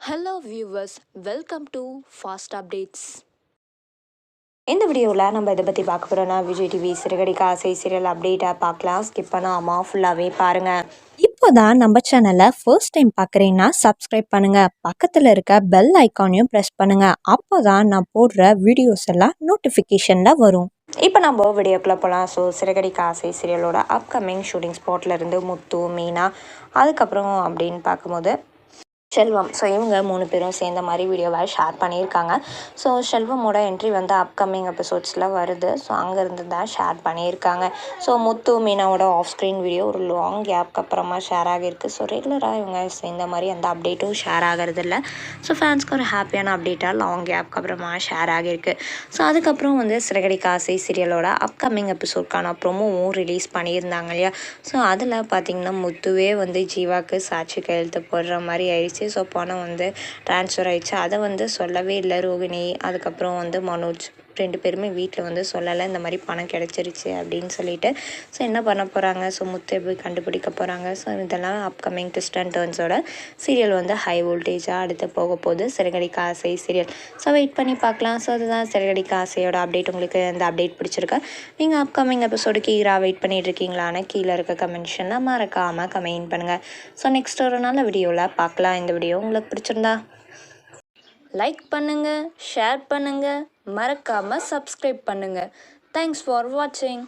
Hello viewers, welcome to Fast Updates. இந்த வீடியோவில் நம்ம இதை பற்றி பார்க்க போகிறோன்னா விஜய் டிவி சிறுகடிக்க ஆசை சீரியல் அப்டேட்டாக பார்க்கலாம். ஸ்கிப் பண்ணாமல் ஃபுல்லாகவே பாருங்கள். இப்போ தான் நம்ம சேனலை ஃபர்ஸ்ட் டைம் பார்க்குறீங்கன்னா சப்ஸ்கிரைப் பண்ணுங்கள், பக்கத்தில் இருக்க பெல் ஐக்கானையும் ப்ரெஸ் பண்ணுங்கள். அப்போ தான் நான் போடுற வீடியோஸ் எல்லாம் நோட்டிஃபிகேஷனில் வரும். இப்போ நம்ம வீடியோக்குள்ளே போகலாம். ஸோ சிறுகடிக்க ஆசை சீரியலோட அப்கமிங் ஷூட்டிங் ஸ்பாட்லேருந்து முத்து, மீனா, அதுக்கப்புறம் அப்படின்னு பார்க்கும்போது செல்வம். ஸோ இவங்க 3 பேரும் சேர்ந்த மாதிரி வீடியோவை ஷேர் பண்ணியிருக்காங்க. ஸோ செல்வமோட என்ட்ரி வந்து அப்கமிங் எபிசோட்ஸில் வருது. ஸோ அங்கேருந்து தான் ஷேர் பண்ணியிருக்காங்க. ஸோ முத்து, மீனாவோட ஆஃப் ஸ்க்ரீன் வீடியோ ஒரு லாங் கேப்க்கு அப்புறமா ஷேர் ஆகியிருக்கு. ஸோ ரெகுலராக இவங்க சேர்ந்த மாதிரி அந்த அப்டேட்டும் ஷேர் ஆகிறது இல்லை. ஸோ ஃபேன்ஸ்க்கு ஒரு ஹாப்பியான அப்டேட்டாக லாங் கேப்க்கு அப்புறமா ஷேர் ஆகியிருக்கு. ஸோ அதுக்கப்புறம் வந்து சிறுகடிக்க ஆசை சீரியலோட அப்கமிங் எபிசோட்கான ப்ரோமோவும் ரிலீஸ் பண்ணியிருந்தாங்க இல்லையா. ஸோ அதில் பார்த்திங்கன்னா முத்துவே வந்து ஜீவாவுக்கு சாட்சி கையெழுத்து போடுற மாதிரி ஆயிடுச்சு. ஸோ பணம் வந்து ட்ரான்ஸ்ஃபர் ஆயிடுச்சு. அதை வந்து சொல்லவே இல்லை ரோகிணி, அதுக்கப்புறம் வந்து மனோஜ் 2 பேருமே வீட்டில் வந்து சொல்லலை இந்த மாதிரி பணம் கிடச்சிருச்சு அப்படின்னு சொல்லிட்டு. ஸோ என்ன பண்ண போகிறாங்க, ஸோ முத்து எப்படி கண்டுபிடிக்க போகிறாங்க. ஸோ இதெல்லாம் அப்கமிங் ட்விஸ்ட் அண்ட் டர்ன்ஸோட சீரியல் வந்து ஹை வோல்டேஜாக அடுத்து போக போகுது சிறுகடிக்க ஆசை சீரியல். ஸோ வெயிட் பண்ணி பார்க்கலாம். ஸோ அதுதான் சிறுகடிக்க ஆசையோட அப்டேட். உங்களுக்கு இந்த அப்டேட் பிடிச்சிருக்கா? நீங்கள் அப்கமிங் எபிசோடுக்கு ஈராக வெயிட் பண்ணிட்டு இருக்கீங்களான்னு கீழே இருக்க கமெண்ட்ஷனில் மறக்காமல் கமெண்ட் பண்ணுங்கள். ஸோ நெக்ஸ்ட் ஒரு நல்ல வீடியோவில் பார்க்கலாம். இந்த வீடியோ உங்களுக்கு பிடிச்சிருந்தா லைக் பண்ணுங்கள், ஷேர் பண்ணுங்கள், மறக்காமல் சப்ஸ்கிரைப் பண்ணுங்கள். தேங்க்ஸ் ஃபார் வாட்சிங்.